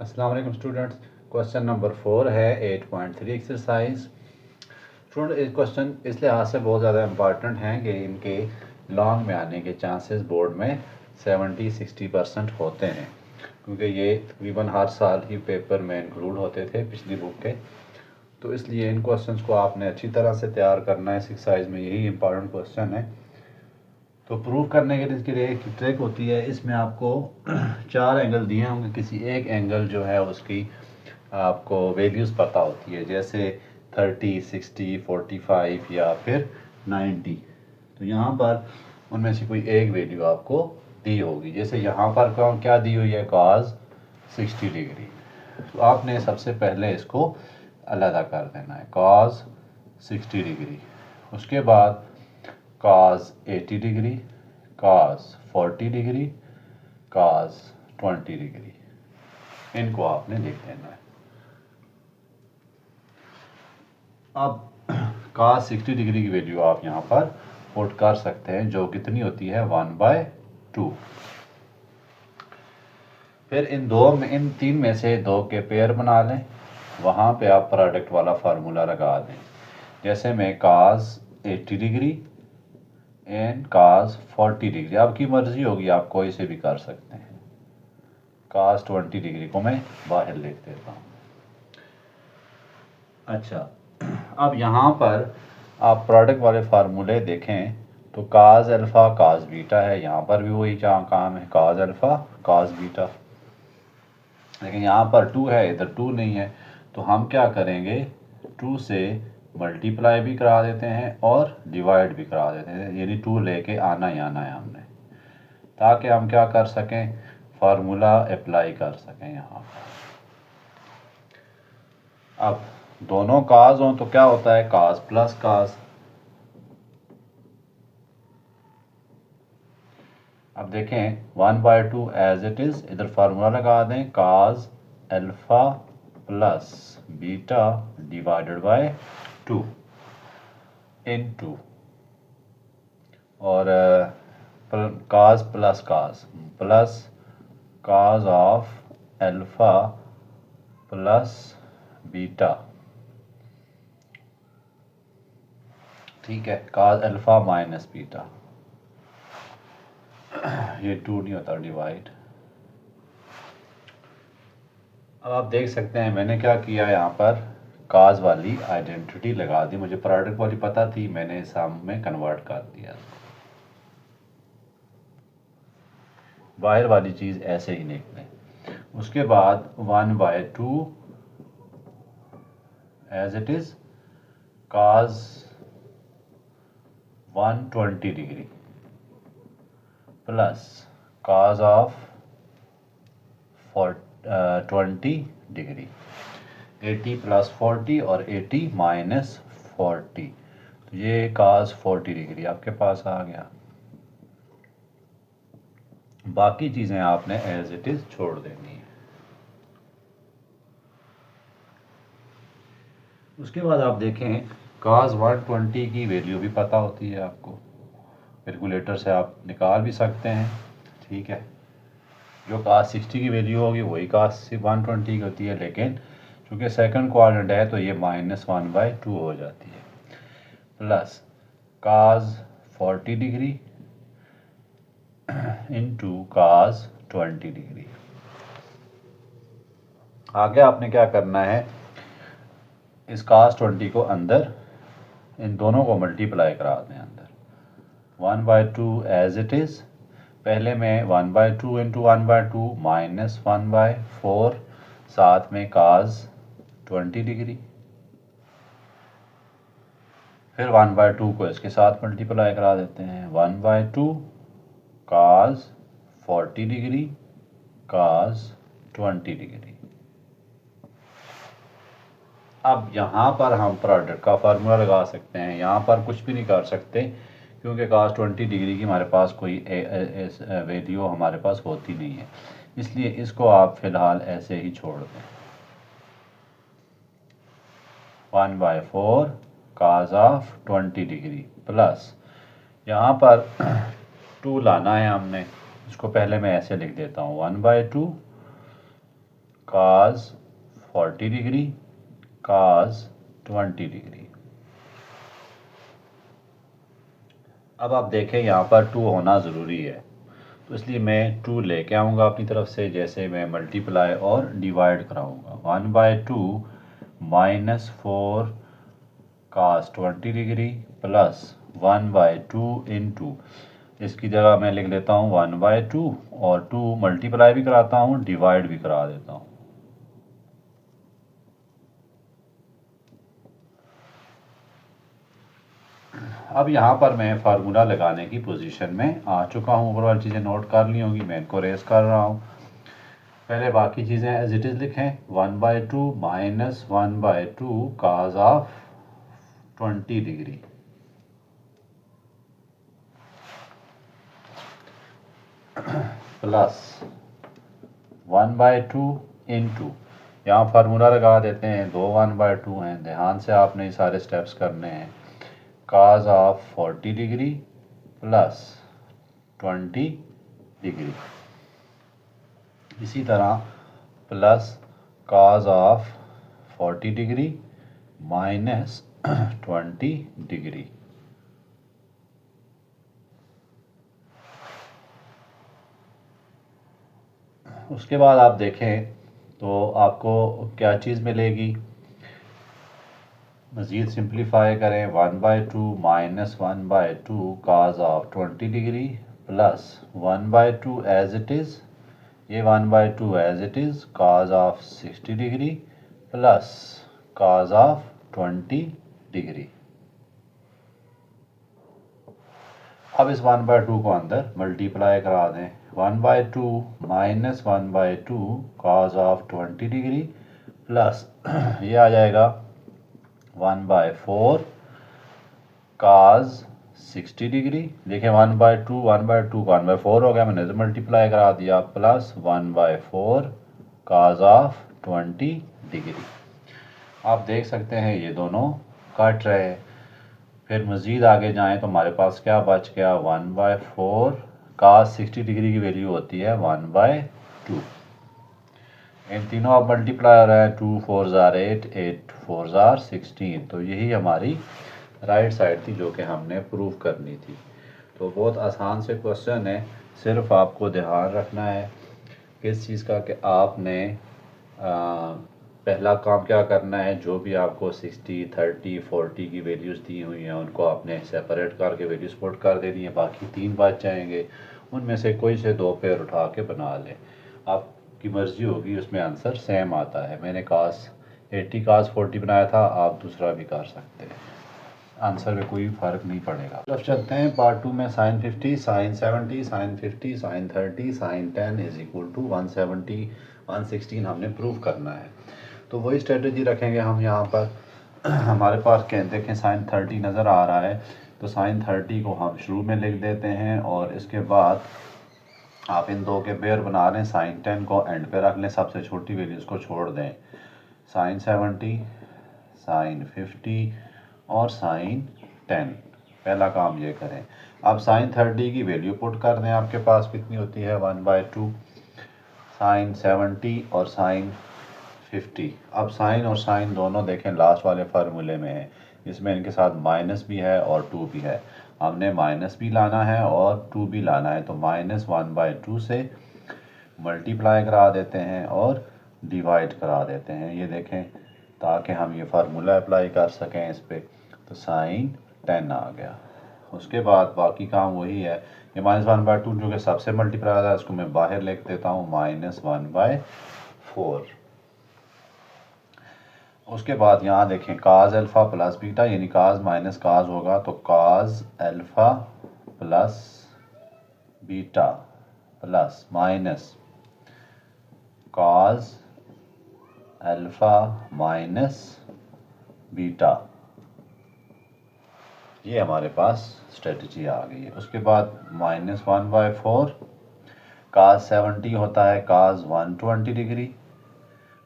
अस्सलाम वालेकुम students. Question number 4 है 8.3 एक्सरसाइज। स्टूडेंट ये क्वेश्चन इस लिहाज से बहुत ज़्यादा इम्पॉर्टेंट हैं कि इनके लॉन्ग में आने के चांसेस बोर्ड में 70-60% होते हैं, क्योंकि ये तकरीबन हर साल ही पेपर में इंक्लूड होते थे पिछली बुक के। तो इसलिए इन क्वेश्चंस को आपने अच्छी तरह से तैयार करना है। इस एक्सरसाइज में यही इंपॉर्टेंट क्वेश्चन है। तो प्रूव करने के लिए इसके लिए एक ट्रिक होती है। इसमें आपको 4 एंगल दिए होंगे, किसी एक एंगल जो है उसकी आपको वैल्यूज़ पता होती है, जैसे 30, 60, 45 या फिर 90। तो यहाँ पर उनमें से कोई एक वैल्यू आपको दी होगी। जैसे यहाँ पर क्या दी हुई है, cos 60 डिग्री। तो आपने सबसे पहले इसको अलग कर देना है, cos 60 डिग्री। उसके बाद cos 80 degree, cos 40 degree, cos 20 degree. इनको आपने लिख देना है। अब cos 60 डिग्री की वैल्यू आप यहाँ पर पुट कर सकते हैं, जो कितनी होती है 1/2। फिर इन तीन में से दो के पेयर बना लें, वहाँ पे आप प्रोडक्ट वाला फार्मूला लगा दें। जैसे में cos 80 degree and cos 40 degree, आपकी मर्जी होगी, आप कोई से भी कर सकते हैं। cos 20 डिग्री को मैं बाहर लिख देता हूँ। अच्छा, अब यहाँ पर आप प्रोडक्ट वाले फार्मूले देखें तो cos अल्फ़ा cos बीटा है। यहाँ पर भी वही काम है, cos अल्फ़ा cos बीटा। लेकिन यहाँ पर 2 है, इधर 2 नहीं है, तो हम क्या करेंगे, 2 से मल्टीप्लाई भी करा देते हैं और डिवाइड भी करा देते हैं। यानी 2 लेके आना ही आना है हमने, ताकि हम क्या कर सकें, फार्मूला अप्लाई कर सकें यहाँ पर। अब दोनों काज हों तो क्या होता है, काज प्लस काज। अब देखें 1/2 एज इट इज, इधर फार्मूला लगा दें, cos alpha plus beta divided by 2 in 2, और cos plus cos plus cos of alpha plus beta, ठीक है, काज अल्फा माइनस बीटा। ये 2 नहीं होता डिवाइड। अब आप देख सकते हैं मैंने क्या किया, यहाँ पर काज वाली आइडेंटिटी लगा दी। मुझे प्रोडक्ट वाली पता थी, मैंने सम में कन्वर्ट कर दिया। बाहर वाली चीज़ ऐसे ही लिख लें। उसके बाद 1/2 as it is cos 120 degree plus cos of 20 degree, 80 plus 40 और 80 माइनस 40। तो ये काज 40 डिग्री आपके पास आ गया। बाकी चीज़ें आपने एज इट इज़ छोड़ देनी है। उसके बाद आप देखें काज 120 की वैल्यू भी पता होती है आपको, कैलकुलेटर से आप निकाल भी सकते हैं, ठीक है। जो काज 60 की वैल्यू होगी वही काज 120 की होती है, लेकिन चूँकि सेकंड क्वाड्रेंट है तो ये -1/2 हो जाती है, प्लस काज 40 डिग्री इंटू काज 20 डिग्री। आगे आपने क्या करना है, इस काज 20 को अंदर, इन दोनों को मल्टीप्लाई करा दें अंदर। 1/2 एज इट इज़, पहले में 1/2 इंटू 1/2 माइनस 1/4, साथ में काज 20 डिग्री, फिर 1/2 को इसके साथ मल्टीप्लाई करा देते हैं। 1/2 काज 40 डिग्री काज 20 डिग्री। अब यहाँ पर हम प्रोडक्ट का फार्मूला लगा सकते हैं। यहाँ पर कुछ भी नहीं कर सकते, क्योंकि काज 20 डिग्री की हमारे पास कोई वैल्यू हमारे पास होती नहीं है, इसलिए इसको आप फिलहाल ऐसे ही छोड़ दें। 1/4 काज ऑफ 20 डिग्री प्लस, यहाँ पर 2 लाना है हमने, इसको पहले मैं ऐसे लिख देता हूँ, 1/2 cos 40 डिग्री cos 20 डिग्री। अब आप देखें यहाँ पर 2 होना ज़रूरी है, तो इसलिए मैं 2 लेके आऊँगा अपनी तरफ से, जैसे मैं मल्टीप्लाई और डिवाइड कराऊँगा। 1/2 -4 cos 20 डिग्री प्लस 1/2 इंटू, इसकी जगह मैं लिख लेता हूँ 1/2 और 2 मल्टीप्लाई भी कराता हूँ, डिवाइड भी करा देता हूँ। अब यहाँ पर मैं फार्मूला लगाने की पोजीशन में आ चुका हूँ। ऊपर वाली चीज़ें नोट कर ली होंगी, मैं इनको रेस कर रहा हूँ। पहले बाकी चीज़ें एज इट इज़ लिखें। 1/2 minus 1/2 cos of 20 degree plus 1/2 into, यहाँ फार्मूला लगा देते हैं, 2 1/2 हैं, ध्यान से आपने ये सारे स्टेप्स करने हैं। cos of 40 degree plus 20 degree, इसी तरह plus cos of 40 degree minus 20 degree. उसके बाद आप देखें तो आपको क्या चीज़ मिलेगी, मज़ीद सिंप्लीफाई करें। 1/2 minus 1/2 cos of 20 degree plus 1/2 as it is, ये 1/2 as it is cos of 60 degree plus cos of 20 degree. अब इस 1/2 को अंदर मल्टीप्लाई करा दें। 1/2 minus 1/2 cos of 20 degree plus ये आ जाएगा 1/4 cos 60 डिग्री। देखिए 1/2 1/2 का 1/4 हो गया, मैंने तो मल्टीप्लाई करा दिया, प्लस 1/4 cos ऑफ 20 डिग्री। आप देख सकते हैं ये दोनों कट रहे हैं। फिर मज़ीद आगे जाएं तो हमारे पास क्या बच गया, 1/4 cos 60 डिग्री की वैल्यू होती है 1/2। इन तीनों अब मल्टीप्लाई हो रहा है, 2 4 ज़ार 8, 8 4 ज़ार 16। तो यही हमारी राइट साइड थी जो कि हमने प्रूव करनी थी। तो बहुत आसान से क्वेश्चन है, सिर्फ आपको ध्यान रखना है किस चीज़ का, कि आपने पहला काम क्या करना है, जो भी आपको 60 30 40 की वैल्यूज़ दी हुई हैं उनको आपने सेपरेट करके वैल्यूज़ पुट कर देनी है। बाकी 3 बच जाएंगे, उनमें से कोई से 2 पेयर उठा के बना लें, आपकी मर्ज़ी होगी, उसमें आंसर सेम आता है। मैंने cos 80 cos 40 बनाया था, आप दूसरा भी कर सकते हैं, आंसर में कोई फ़र्क नहीं पड़ेगा। अब चलते हैं पार्ट 2 में। sin 50 sin 70 sin 50 sin 30 sin 10 is equal to 170 116 हमने प्रूव करना है। तो वही स्ट्रेटजी रखेंगे हम यहाँ पर। हमारे पास देखें sin 30 नज़र आ रहा है, तो sin 30 को हम शुरू में लिख देते हैं और इसके बाद आप इन दो के पेयर बना लें। sin 10 को एंड पे रख लें, सबसे छोटी वैल्यूज़ को छोड़ दें। sin 70 sin 50 और sin 10, पहला काम ये करें। अब sin 30 की वैल्यू पुट कर दें, आपके पास कितनी होती है 1/2 sin 70 और sin 50। अब साइन और साइन दोनों देखें लास्ट वाले फार्मूले में है, इसमें इनके साथ माइनस भी है और 2 भी है। हमने माइनस भी लाना है और 2 भी लाना है, तो -1/2 से मल्टीप्लाई करा देते हैं और डिवाइड करा देते हैं, ये देखें, ताकि हम ये फार्मूला अप्लाई कर सकें इस पर। तो sin 10 आ गया। उसके बाद बाकी काम वही है, ये -1/2 जो कि सबसे मल्टीप्लाई आता है, इसको मैं बाहर लिख देता हूँ -1/4। उसके बाद यहाँ देखें cos अल्फ़ा प्लस बीटा, यानी cos माइनस cos होगा, तो cos alpha plus beta plus minus cos alpha minus beta, ये हमारे पास स्ट्रेटजी आ गई है। उसके बाद -1/4 cos 70 होता है cos 120 degree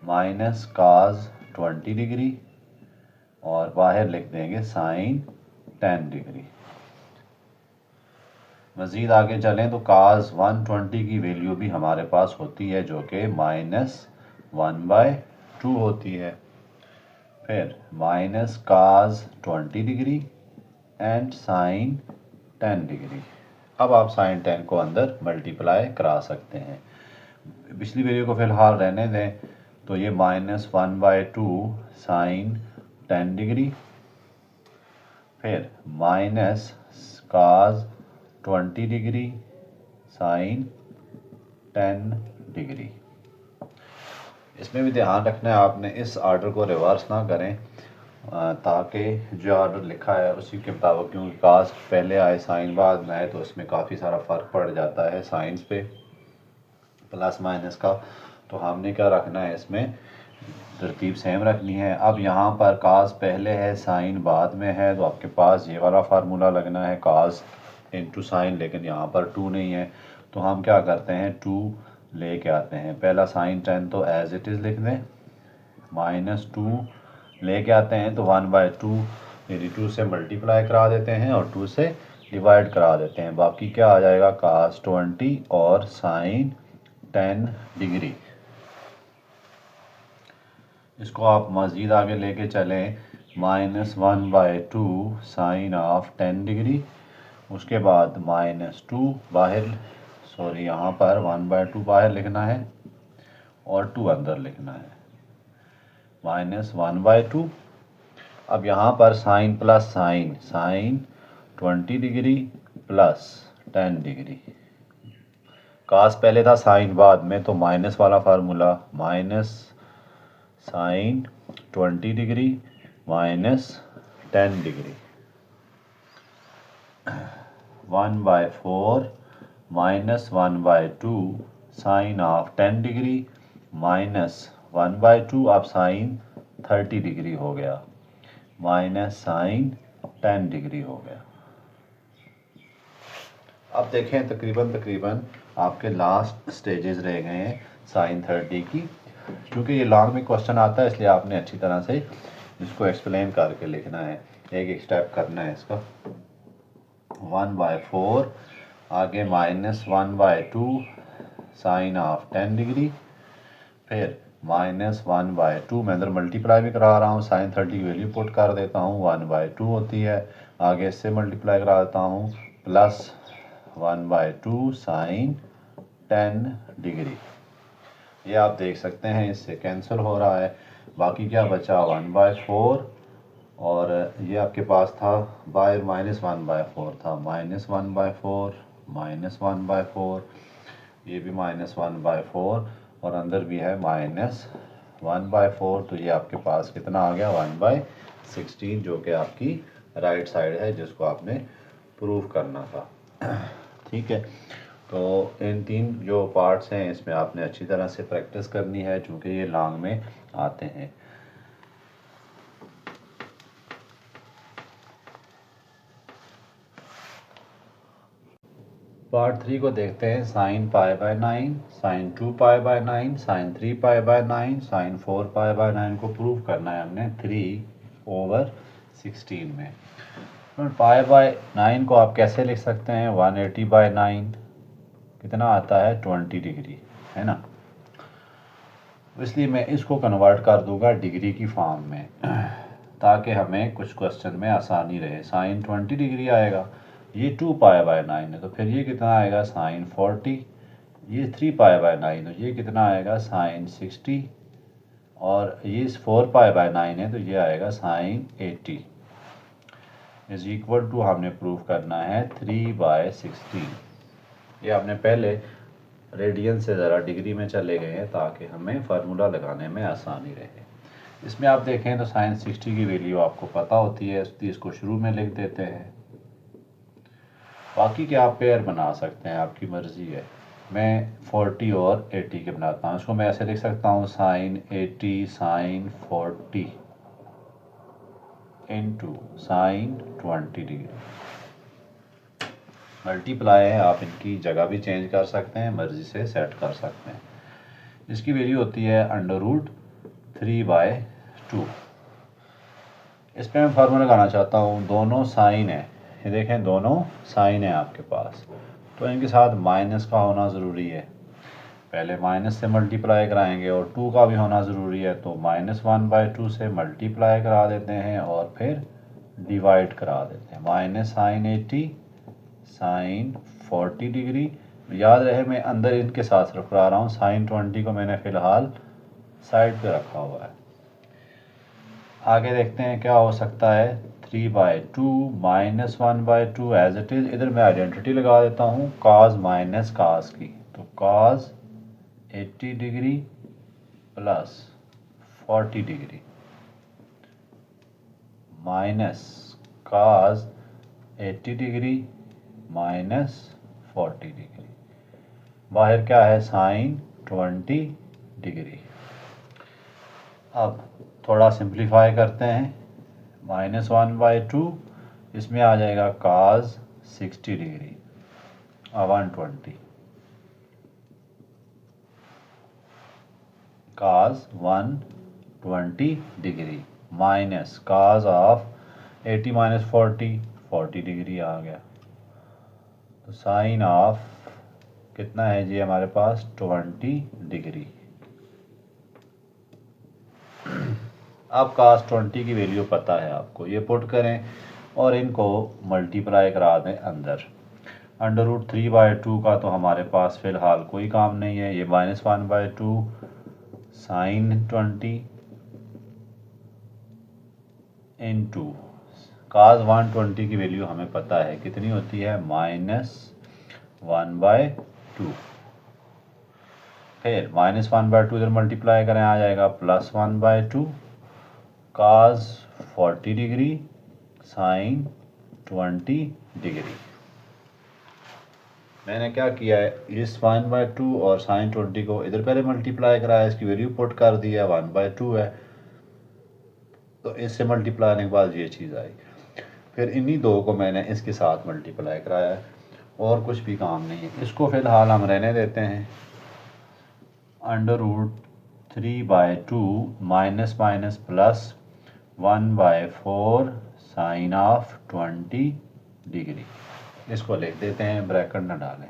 minus cos 20 degree और बाहर लिख देंगे sin 10 डिग्री। मज़ीद आगे चलें तो cos 120 की वैल्यू भी हमारे पास होती है जो कि 1/2 होती है। फिर minus cos 20 degree and sine 10 degree. अब आप साइन 10 को अंदर मल्टीप्लाई करा सकते हैं। पिछली वैल्यू को फिलहाल रहने दें, तो ये -1/2 साइन 10 डिग्री, फिर minus cos 20 degree sign 10 degree. इसमें भी ध्यान रखना है आपने इस आर्डर को रिवर्स ना करें, ताकि जो आर्डर लिखा है उसी के मुताबिक, क्योंकि काज पहले आए साइन बाद में आए तो इसमें काफ़ी सारा फ़र्क पड़ जाता है साइंस पे प्लस माइनस का। तो हमने क्या रखना है, इसमें तरतीब सेम रखनी है। अब यहाँ पर काज पहले है साइन बाद में है, तो आपके पास ये वाला फार्मूला लगना है काज इंटू साइन, लेकिन यहाँ पर 2 नहीं है, तो हम क्या करते हैं 2 लेके आते हैं। पहला साइन 10 तो एज इट इज़ लिख दें, -2 लेके आते हैं तो 1/2 यानी 2 से मल्टीप्लाई करा देते हैं और 2 से डिवाइड करा देते हैं। बाकी क्या आ जाएगा, कास 20 और साइन 10 डिग्री। इसको आप मज़ीद आगे लेके चलें, -1/2 साइन ऑफ 10 डिग्री, उसके बाद -2 बाहर, सॉरी यहाँ पर 1/2 बाहर लिखना है और 2 अंदर लिखना है, -1/2। अब यहाँ पर sine plus sine, sine 20 degree plus 10 degree. Cos पहले था साइन बाद में, तो माइनस वाला formula, minus sine 20 degree minus 10 degree, 1/4 -1/2 sine of 10 degree minus 1/2, अब साइन 30 डिग्री हो गया, माइनस साइन 10 डिग्री हो गया। अब देखें तकरीबन आपके लास्ट स्टेजेस रह गए हैं साइन 30 की। क्योंकि ये लॉन्ग में क्वेश्चन आता है, इसलिए आपने अच्छी तरह से इसको एक्सप्लेन करके लिखना है, एक एक स्टेप करना है इसका। 1/4 आगे -1/2 साइन ऑफ 10 डिग्री, फिर -1/2 मैं अंदर मल्टीप्लाई भी करा रहा हूँ, साइन 30 की वैल्यू पुट कर देता हूँ, 1/2 होती है, आगे इससे मल्टीप्लाई करा देता हूँ, प्लस 1/2 साइन 10 डिग्री। ये आप देख सकते हैं इससे कैंसिल हो रहा है। बाकी क्या बचा, 1/4, और ये आपके पास था बाहर -1/4 था, -1/4 -1/4, ये भी -1/4 और अंदर भी है -1/4। तो ये आपके पास कितना आ गया, 1/16, जो कि आपकी राइट साइड है जिसको आपने प्रूव करना था। ठीक है, तो इन 3 जो पार्ट्स हैं इसमें आपने अच्छी तरह से प्रैक्टिस करनी है, चूँकि ये लॉन्ग में आते हैं। पार्ट 3 को देखते हैं, साइन π/9, साइन 2π/9, साइन 3π/9, साइन 4π/9 को प्रूव करना है हमने 3/16 में। π/9 को आप कैसे लिख सकते हैं, 180/9 कितना आता है, 20 डिग्री, है ना। इसलिए मैं इसको कन्वर्ट कर दूंगा डिग्री की फॉर्म में, ताकि हमें कुछ क्वेश्चन में आसानी रहे। साइन 20 डिग्री आएगा, ये 2π/9 है, तो फिर ये कितना आएगा, साइन 40, ये 3π/9 है, ये कितना आएगा, साइन 60, और ये 4π/9 है, तो ये आएगा साइन 80 इज इक्वल टू, हमने प्रूव करना है 3/16। ये आपने पहले रेडियन से ज़रा डिग्री में चले गए हैं ताकि हमें फार्मूला लगाने में आसानी रहे। इसमें आप देखें तो साइन 60 की वैल्यू आपको पता होती है, इसको शुरू में लिख देते हैं। बाकी के आप पेयर बना सकते हैं, आपकी मर्ज़ी है। मैं 40 और 80 के बनाता हूँ, इसको मैं ऐसे लिख सकता हूँ, sine 80 sine 40 into sine 20 degree. Multiply है, आप इनकी जगह भी चेंज कर सकते हैं, मर्ज़ी से सेट कर सकते हैं। इसकी वैल्यू होती है √3/2। इस पर मैं फार्मूला लगाना चाहता हूँ, दोनों साइन है, ये देखें दोनों साइन है आपके पास, तो इनके साथ माइनस का होना ज़रूरी है। पहले माइनस से मल्टीप्लाई कराएंगे और 2 का भी होना ज़रूरी है, तो -1/2 से मल्टीप्लाई करा देते हैं और फिर डिवाइड करा देते हैं। -sin80 sin 40 degree. याद रहे मैं अंदर इनके साथ रख रहा हूँ, sin 20 को मैंने फ़िलहाल साइड पे रखा हुआ है। आगे देखते हैं क्या हो सकता है। 3/2 -1/2 एज इट इज़। इधर मैं आइडेंटिटी लगा देता हूँ cos माइनस cos की, तो cos 80 degree plus 40 degree minus cos 80 degree minus 40 degree. बाहर क्या है, sin 20 डिग्री। अब थोड़ा सिंप्लीफाई करते हैं। -1/2 इसमें आ जाएगा cos 60 degree 120 cos 120 degree minus cos of 80 minus 40 degree आ गया। तो साइन ऑफ कितना है जी हमारे पास 20 डिग्री। अब cos 20 की वैल्यू पता है आपको, ये पुट करें और इनको मल्टीप्लाई करा दें अंदर। √3/2 का तो हमारे पास फ़िलहाल कोई काम नहीं है, ये -1/2 sin 20 इंटू cos 120 की वैल्यू हमें पता है कितनी होती है, -1/2। फिर -1/2 इधर मल्टीप्लाई करें आ जाएगा +1/2 cos 40 डिग्री sin 20 डिग्री। मैंने क्या किया है, इस 1/2 और sin 20 को इधर पहले मल्टीप्लाई कराया, इसकी वैल्यू पुट कर दी है, 1/2 है, तो इससे मल्टीप्लाई करने के बाद ये चीज़ आई। फिर इन्हीं दो को मैंने इसके साथ मल्टीप्लाई कराया है, और कुछ भी काम नहीं है। इसको फ़िलहाल हम रहने देते हैं। √3/2 minus minus plus 1/4 sine of 20 degree. इसको लिख देते हैं, ब्रैकेट न डालें,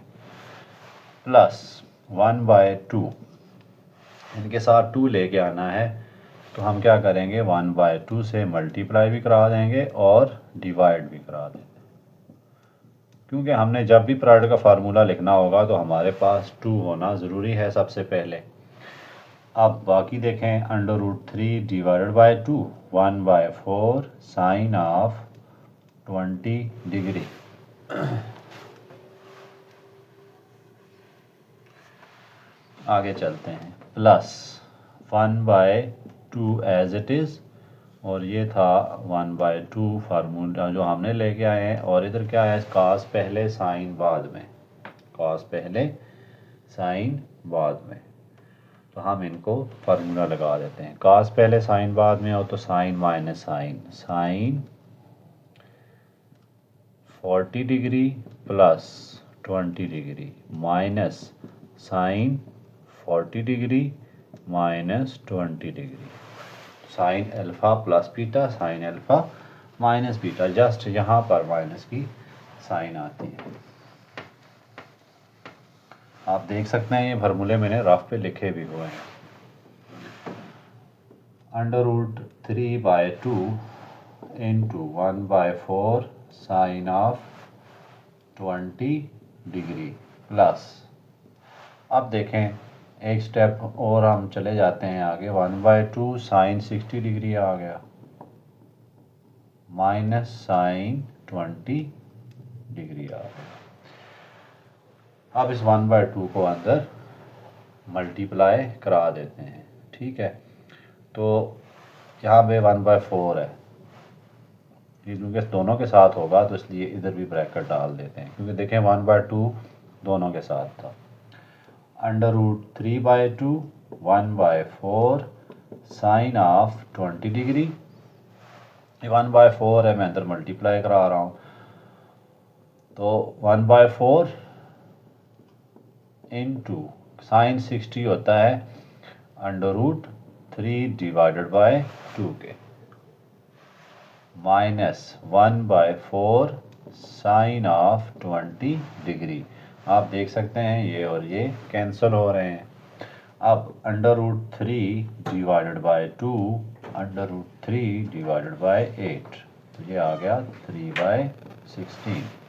प्लस 1/2 इनके साथ 2 लेके आना है, तो हम क्या करेंगे 1/2 से मल्टीप्लाई भी करा देंगे और डिवाइड भी करा देंगे, क्योंकि हमने जब भी प्रोडक्ट का फार्मूला लिखना होगा तो हमारे पास 2 होना ज़रूरी है सबसे पहले। अब बाकी देखें, √3 divided by 2 1/4 sine of 20 degree. आगे चलते हैं, प्लस 1/2 एज इट इज़, और ये था 1/2 फार्मूला जो हमने लेके आए हैं। और इधर क्या है, cos पहले साइन बाद में, cos पहले साइन बाद में, तो हम इनको फार्मूला लगा देते हैं। cos पहले साइन बाद में हो तो sine minus sine, sine 40 degree plus 20 degree minus sine 40 degree minus 20 degree, sine alpha plus beta, sine alpha minus beta, just यहाँ पर माइनस की साइन आती है। आप देख सकते हैं ये फार्मूले मैंने रफ पे लिखे भी हुए हैं। √3/2 into 1/4 sine of 20 degree plus, अब देखें एक स्टेप और हम चले जाते हैं आगे, 1/2 साइन 60 डिग्री आ गया माइनस साइन 20 डिग्री आ गया। अब इस 1/2 को अंदर मल्टीप्लाई करा देते हैं, ठीक है। तो यहाँ पे 1/4 है, क्योंकि दोनों के साथ होगा तो इसलिए इधर भी ब्रैकेट डाल देते हैं, क्योंकि देखें 1/2 दोनों के साथ था। √3/2 1/4 साइन ऑफ 20 डिग्री, 1/4 है, मैं अंदर मल्टीप्लाई करा रहा हूँ, तो 1/4 इंटू साइन 60 होता है √3 डिवाइडेड बाय 2 के, माइनस 1/4 साइन ऑफ 20 डिग्री। आप देख सकते हैं ये और ये कैंसिल हो रहे हैं, अब √3 डिवाइडेड बाय 2 √3 डिवाइडेड बाय 8, तो ये आ गया 3/16।